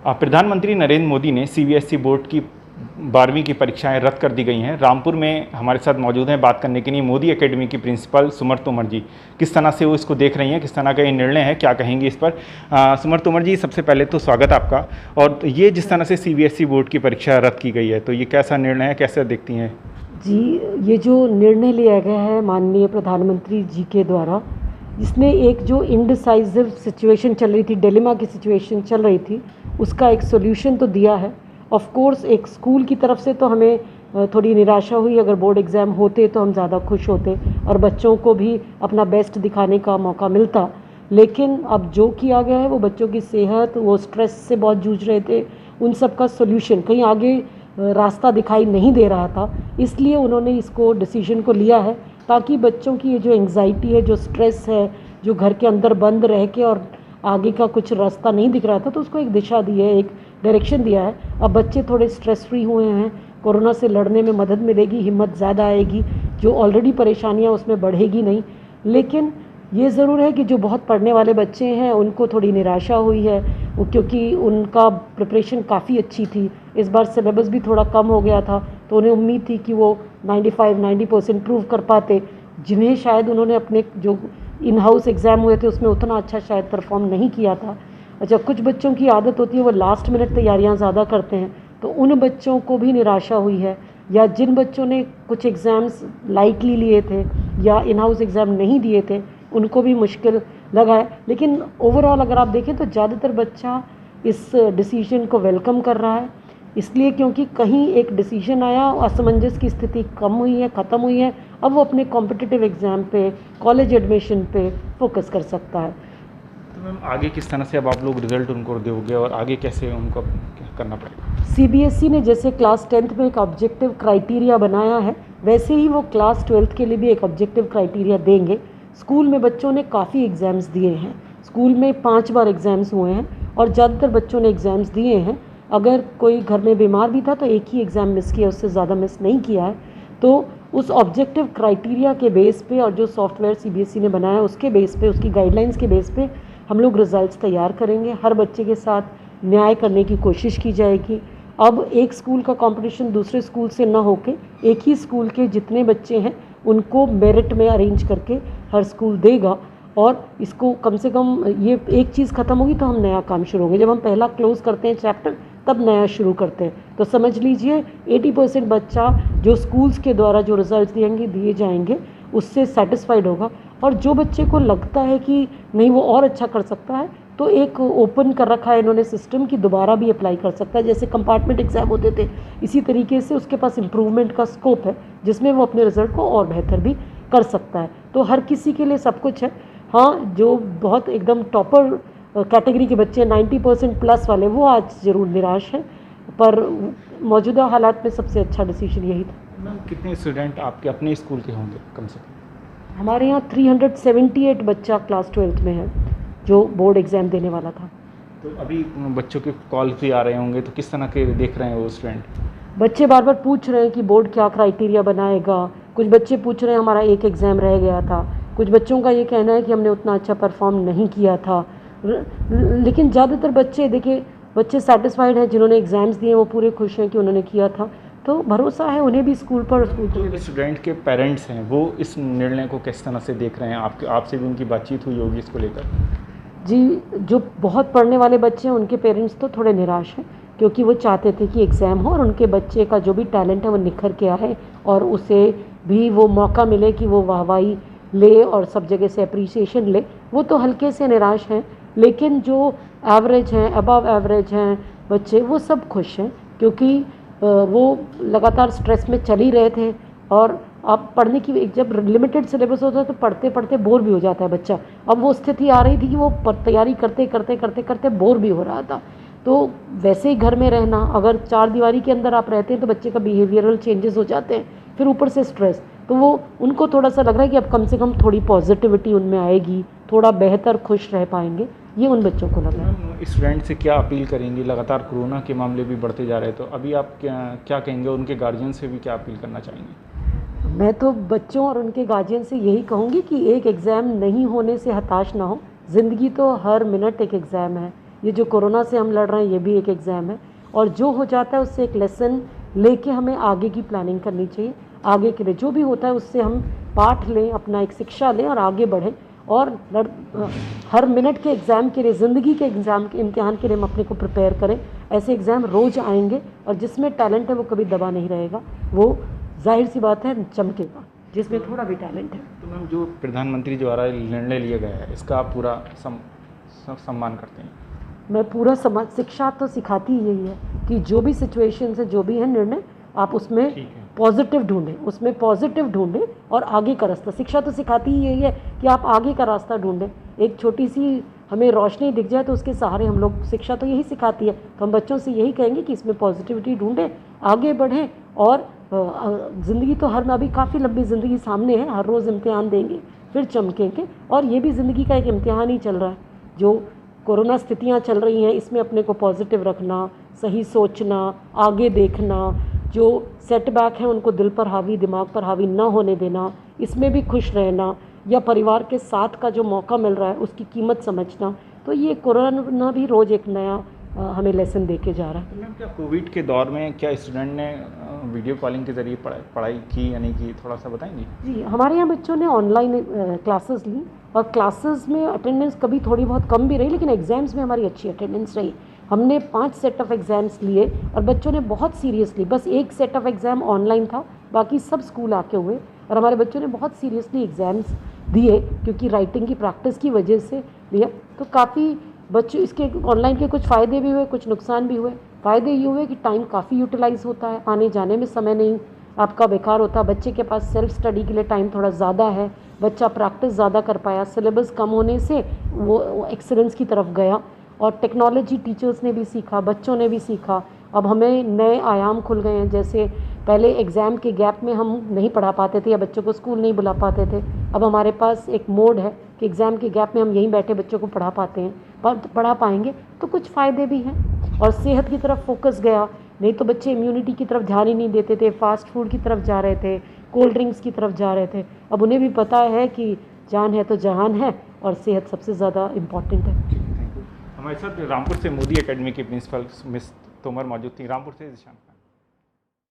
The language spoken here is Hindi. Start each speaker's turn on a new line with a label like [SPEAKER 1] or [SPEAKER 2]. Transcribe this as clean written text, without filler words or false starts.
[SPEAKER 1] प्रधानमंत्री नरेंद्र मोदी ने सीबीएसई बोर्ड की 12वीं की परीक्षाएं रद्द कर दी गई हैं। रामपुर में हमारे साथ मौजूद हैं बात करने के लिए मोदी एकेडमी की प्रिंसिपल सुमर तोमर जी। किस तरह से वो इसको देख रही हैं, किस तरह का ये निर्णय है, क्या कहेंगे इस पर? सुमर तोमर जी, सबसे पहले तो स्वागत आपका। और ये जिस तरह से सीबीएसई बोर्ड की परीक्षा रद्द की गई है, तो ये कैसा निर्णय है, कैसे देखती हैं?
[SPEAKER 2] जी, ये जो निर्णय लिया गया है माननीय प्रधानमंत्री जी के द्वारा, इसमें एक जो इंडिसाइसिव सिचुएशन चल रही थी, डिलेमा की सिचुएशन चल रही थी, उसका एक सॉल्यूशन तो दिया है। ऑफ कोर्स एक स्कूल की तरफ से तो हमें थोड़ी निराशा हुई। अगर बोर्ड एग्ज़ाम होते तो हम ज़्यादा खुश होते और बच्चों को भी अपना बेस्ट दिखाने का मौका मिलता। लेकिन अब जो किया गया है वो बच्चों की सेहत, वो स्ट्रेस से बहुत जूझ रहे थे, उन सब का सॉल्यूशन कहीं आगे रास्ता दिखाई नहीं दे रहा था। इसलिए उन्होंने इसको डिसीजन को लिया है ताकि बच्चों की ये जो एंग्जाइटी है, जो स्ट्रेस है, जो घर के अंदर बंद रह के और आगे का कुछ रास्ता नहीं दिख रहा था, तो उसको एक दिशा दी है, एक डायरेक्शन दिया है। अब बच्चे थोड़े स्ट्रेस फ्री हुए हैं, कोरोना से लड़ने में मदद मिलेगी, हिम्मत ज़्यादा आएगी, जो ऑलरेडी परेशानियाँ उसमें बढ़ेगी नहीं। लेकिन ये ज़रूर है कि जो बहुत पढ़ने वाले बच्चे हैं उनको थोड़ी निराशा हुई है, क्योंकि उनका प्रिपरेशन काफ़ी अच्छी थी। इस बार सिलेबस भी थोड़ा कम हो गया था, तो उन्हें उम्मीद थी कि वो 95-90% प्रूव कर पाते, जिन्हें शायद उन्होंने अपने जो इन हाउस एग्ज़ाम हुए थे उसमें उतना अच्छा शायद परफॉर्म नहीं किया था। अच्छा, कुछ बच्चों की आदत होती है वो लास्ट मिनट तैयारियां ज़्यादा करते हैं, तो उन बच्चों को भी निराशा हुई है। या जिन बच्चों ने कुछ एग्ज़ाम्स लाइटली लिए थे या इन हाउस एग्ज़ाम नहीं दिए थे, उनको भी मुश्किल लगा है। लेकिन ओवरऑल अगर आप देखें तो ज़्यादातर बच्चा इस डिसीजन को वेलकम कर रहा है, इसलिए क्योंकि कहीं एक डिसीजन आया, असमंजस की स्थिति कम हुई है, ख़त्म हुई है। अब वो अपने कॉम्पिटिटिव एग्ज़ाम पे, कॉलेज एडमिशन पे फोकस कर सकता है।
[SPEAKER 1] तो मैम, आगे किस तरह से अब आप लोग रिजल्ट उनको दोगे और आगे कैसे उनको करना पड़ेगा?
[SPEAKER 2] सीबीएसई ने जैसे क्लास 10th में एक ऑब्जेक्टिव क्राइटेरिया बनाया है, वैसे ही वो क्लास 12th के लिए भी एक ऑब्जेक्टिव क्राइटेरिया देंगे। स्कूल में बच्चों ने काफ़ी एग्ज़ाम्स दिए हैं, स्कूल में 5 बार एग्ज़ाम्स हुए हैं और ज़्यादातर बच्चों ने एग्ज़ाम्स दिए हैं। अगर कोई घर में बीमार भी था तो एक ही एग्ज़ाम मिस किया, उससे ज़्यादा मिस नहीं किया है। तो उस ऑब्जेक्टिव क्राइटेरिया के बेस पे और जो सॉफ्टवेयर सीबीएसई ने बनाया उसके बेस पे, उसकी गाइडलाइंस के बेस पे हम लोग रिजल्ट्स तैयार करेंगे। हर बच्चे के साथ न्याय करने की कोशिश की जाएगी। अब एक स्कूल का कंपटीशन दूसरे स्कूल से ना होके एक ही स्कूल के जितने बच्चे हैं उनको मेरिट में अरेंज करके हर स्कूल देगा और इसको कम से कम ये एक चीज़ ख़त्म होगी तो हम नया काम शुरू होंगे। जब हम पहला क्लोज करते हैं चैप्टर तब नया शुरू करते हैं। तो समझ लीजिए 80% बच्चा जो स्कूल्स के द्वारा जो रिजल्ट दिए जाएंगे उससे सेटिस्फाइड होगा। और जो बच्चे को लगता है कि नहीं वो और अच्छा कर सकता है, तो एक ओपन कर रखा है इन्होंने सिस्टम की, दोबारा भी अप्लाई कर सकता है। जैसे कंपार्टमेंट एग्ज़ाम होते थे, इसी तरीके से उसके पास इम्प्रूवमेंट का स्कोप है जिसमें वो अपने रिज़ल्ट को और बेहतर भी कर सकता है। तो हर किसी के लिए सब कुछ है। हाँ, जो बहुत एकदम टॉपर कैटेगरी के बच्चे 90% प्लस वाले, वो आज ज़रूर निराश हैं, पर मौजूदा हालात में सबसे अच्छा डिसीजन यही था।
[SPEAKER 1] मैम, कितने स्टूडेंट आपके अपने स्कूल के होंगे कम से कम?
[SPEAKER 2] हमारे यहाँ 378 बच्चा क्लास 12th में है जो बोर्ड एग्ज़ाम देने वाला था।
[SPEAKER 1] तो अभी बच्चों के कॉल भी आ रहे होंगे, तो किस तरह के देख रहे हैं वो स्टूडेंट?
[SPEAKER 2] बच्चे बार बार पूछ रहे हैं कि बोर्ड क्या क्राइटेरिया बनाएगा। कुछ बच्चे पूछ रहे हैं हमारा एक एग्ज़ाम रह गया था, कुछ बच्चों का ये कहना है कि हमने उतना अच्छा परफॉर्म नहीं किया था। लेकिन ज़्यादातर बच्चे, देखिए, बच्चे सेटिस्फाइड हैं, जिन्होंने एग्ज़ाम्स दिए वो पूरे खुश हैं कि उन्होंने किया था। तो भरोसा है उन्हें भी स्कूल पर।
[SPEAKER 1] जो स्टूडेंट के पेरेंट्स हैं वो इस निर्णय को किस तरह से देख रहे हैं? आपसे भी उनकी बातचीत हुई होगी इसको लेकर?
[SPEAKER 2] जी, जो बहुत पढ़ने वाले बच्चे हैं उनके पेरेंट्स तो थोड़े निराश हैं, क्योंकि वो चाहते थे कि एग्ज़ाम हो और उनके बच्चे का जो भी टैलेंट है वो निखर के आए और उसे भी वो मौका मिले कि वो वाहवाही ले और सब जगह से अप्रिसिएशन ले। वो तो हल्के से निराश हैं, लेकिन जो एवरेज हैं, अबव एवरेज हैं बच्चे, वो सब खुश हैं, क्योंकि वो लगातार स्ट्रेस में चल ही रहे थे। और अब पढ़ने की, जब लिमिटेड सिलेबस होता है तो पढ़ते पढ़ते बोर भी हो जाता है बच्चा। अब वो स्थिति आ रही थी कि वो तैयारी करते करते करते करते बोर भी हो रहा था। तो वैसे ही घर में रहना, अगर 4 दीवारी के अंदर आप रहते हैं तो बच्चे का बिहेवियरल चेंजेस हो जाते हैं, फिर ऊपर से स्ट्रेस, तो वो उनको थोड़ा सा लग रहा है कि अब कम से कम थोड़ी पॉजिटिविटी उनमें आएगी, थोड़ा बेहतर खुश रह पाएंगे, ये उन बच्चों को लग रहा है।
[SPEAKER 1] स्टूडेंट से क्या अपील करेंगी? लगातार कोरोना के मामले भी बढ़ते जा रहे हैं, तो अभी आप क्या कहेंगे? उनके गार्जियन से भी क्या अपील करना चाहेंगे?
[SPEAKER 2] मैं तो बच्चों और उनके गार्जियन से यही कहूँगी कि एक एग्ज़ाम नहीं होने से हताश ना हो। ज़िंदगी तो हर मिनट एक एग्ज़ाम है। ये जो कोरोना से हम लड़ रहे हैं ये भी एक एग्ज़ाम है, और जो हो जाता है उससे एक लेसन लेके हमें आगे की प्लानिंग करनी चाहिए। आगे के लिए जो भी होता है उससे हम पाठ लें, अपना एक शिक्षा लें और आगे बढ़ें, और हर मिनट के एग्ज़ाम के लिए, ज़िंदगी के एग्ज़ाम के इम्तिहान के लिए हम अपने को प्रिपेयर करें। ऐसे एग्ज़ाम रोज़ आएंगे और जिसमें टैलेंट है वो कभी दबा नहीं रहेगा, वो जाहिर सी बात है चमकेगा, जिसमें थोड़ा भी टैलेंट है।
[SPEAKER 1] तो मैम, जो प्रधानमंत्री द्वारा निर्णय लिया गया है इसका आप पूरा सम्मान करते हैं?
[SPEAKER 2] मैं पूरा समाज, शिक्षा तो सिखाती ही यही है कि जो भी सिचुएशन है, जो भी है निर्णय, आप उसमें पॉजिटिव ढूंढें, उसमें पॉजिटिव ढूंढें और आगे का रास्ता। शिक्षा तो सिखाती ही यही है कि आप आगे का रास्ता ढूंढें। एक छोटी सी हमें रोशनी दिख जाए तो उसके सहारे हम लोग, शिक्षा तो यही सिखाती है। तो हम बच्चों से यही कहेंगे कि इसमें पॉजिटिविटी ढूंढें, आगे बढ़ें, और ज़िंदगी तो हर में अभी काफ़ी लंबी ज़िंदगी सामने है, हर रोज़ इम्तिहान देंगे फिर चमकेंगे, और ये भी ज़िंदगी का एक इम्तिहान ही चल रहा है। जो कोरोना स्थितियाँ चल रही हैं इसमें अपने को पॉजिटिव रखना, सही सोचना, आगे देखना, जो सेटबैक हैं उनको दिल पर हावी, दिमाग पर हावी ना होने देना, इसमें भी खुश रहना, या परिवार के साथ का जो मौका मिल रहा है उसकी कीमत समझना। तो ये कोरोना भी रोज़ एक नया हमें लेसन दे के जा रहा है।
[SPEAKER 1] तो मैम, क्या कोविड के दौर में क्या स्टूडेंट ने वीडियो कॉलिंग के ज़रिए पढ़ाई की या नहीं की, थोड़ा सा बताएंगे?
[SPEAKER 2] जी, हमारे यहाँ बच्चों ने ऑनलाइन क्लासेस ली, और क्लासेस में अटेंडेंस कभी थोड़ी बहुत कम भी रही, लेकिन एग्ज़ाम्स में हमारी अच्छी अटेंडेंस रही। हमने 5 सेट ऑफ एग्ज़ाम्स लिए और बच्चों ने बहुत सीरियसली, बस एक सेट ऑफ एग्ज़ाम ऑनलाइन था, बाकी सब स्कूल आके हुए, और हमारे बच्चों ने बहुत सीरियसली एग्ज़ाम्स दिए, क्योंकि राइटिंग की प्रैक्टिस की वजह से लिया। तो काफ़ी बच्चों, इसके ऑनलाइन के कुछ फ़ायदे भी हुए, कुछ नुकसान भी हुए। फ़ायदे ये हुए कि टाइम काफ़ी यूटिलाइज़ होता है, आने जाने में समय नहीं आपका बेकार होता, बच्चे के पास सेल्फ स्टडी के लिए टाइम थोड़ा ज़्यादा है, बच्चा प्रैक्टिस ज़्यादा कर पाया, सिलेबस कम होने से वो एक्सीलेंस की तरफ गया। और टेक्नोलॉजी टीचर्स ने भी सीखा, बच्चों ने भी सीखा। अब हमें नए आयाम खुल गए हैं, जैसे पहले एग्ज़ाम के गैप में हम नहीं पढ़ा पाते थे या बच्चों को स्कूल नहीं बुला पाते थे। अब हमारे पास एक मोड है कि एग्ज़ाम के गैप में हम यहीं बैठे बच्चों को पढ़ा पाते हैं, पढ़ा पाएंगे। तो कुछ फ़ायदे भी हैं, और सेहत की तरफ फोकस गया। नहीं तो बच्चे इम्यूनिटी की तरफ ध्यान ही नहीं देते थे, फास्ट फूड की तरफ जा रहे थे, कोल्ड ड्रिंक्स की तरफ जा रहे थे। अब उन्हें भी पता है कि जान है तो जहान है, और सेहत सबसे ज़्यादा इम्पॉर्टेंट है।
[SPEAKER 1] Thank you. हमारे साथ रामपुर से मोदी एकेडमी की प्रिंसिपल मिस तोमर मौजूद थी। रामपुर से